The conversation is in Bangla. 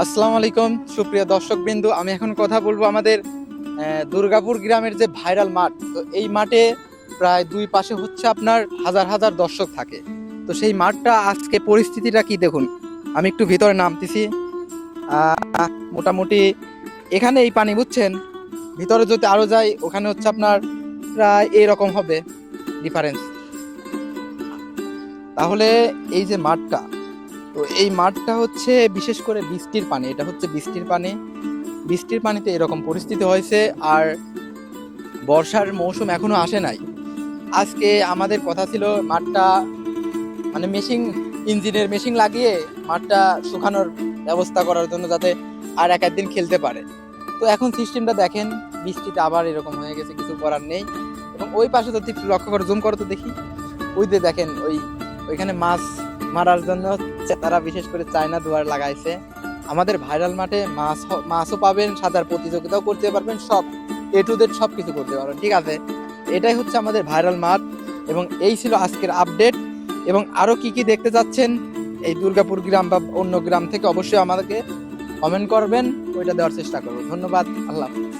আসসালামু আলাইকুম সুপ্রিয় দর্শকবৃন্দ, আমি এখন কথা বলবো আমাদের দুর্গাপুর গ্রামের যে ভাইরাল মাঠ। তো এই মাঠে প্রায় দুই পাশে হচ্ছে আপনার হাজার হাজার দর্শক থাকে। তো সেই মাঠটা আজকে পরিস্থিতিটা কি দেখুন। আমি একটু ভিতরে নামতেছি। মোটামুটি এখানে এই পানি বুঝছেন, ভিতরে যদি আরো যাই ওখানে হচ্ছে আপনার প্রায় এরকম হবে ডিফারেন্স। তাহলে এই যে মাঠটা, তো এই মাঠটা হচ্ছে বিশেষ করে বৃষ্টির পানি, এটা হচ্ছে বৃষ্টির পানি। বৃষ্টির পানিতে এরকম পরিস্থিতি হয়েছে। আর বর্ষার মৌসুম এখনো আসে নাই। আজকে আমাদের কথা ছিল মাঠটা মানে ইঞ্জিনের মেশিন লাগিয়ে মাঠটা শুকানোর ব্যবস্থা করার জন্য, যাতে আর এক একদিন খেলতে পারে। তো এখন সিস্টেমটা দেখেন, বৃষ্টিতে আবার এরকম হয়ে গেছে, কিছু করার নেই। এবং ওই পাশে যদি একটু লক্ষ্য করে জুম করো তো দেখি, ওই যে দেখেন ওইখানে মাছ মারার জন্য তারা বিশেষ করে চায়না দুয়ার লাগাইছে। আমাদের ভাইরাল মাঠে মাছও পাবেন, সাঁতার প্রতিযোগিতাও করতে পারবেন, সব এ টু জেড সব কিছু করতে পারবেন। ঠিক আছে, এটাই হচ্ছে আমাদের ভাইরাল মাঠ। এবং এই ছিল আজকের আপডেট। এবং আরো কি কি দেখতে যাচ্ছেন এই দুর্গাপুর গ্রাম বা অন্য গ্রাম থেকে, অবশ্যই আমাদেরকে কমেন্ট করবেন, ওইটা দেওয়ার চেষ্টা করবো। ধন্যবাদ, আল্লাহ হাফেজ।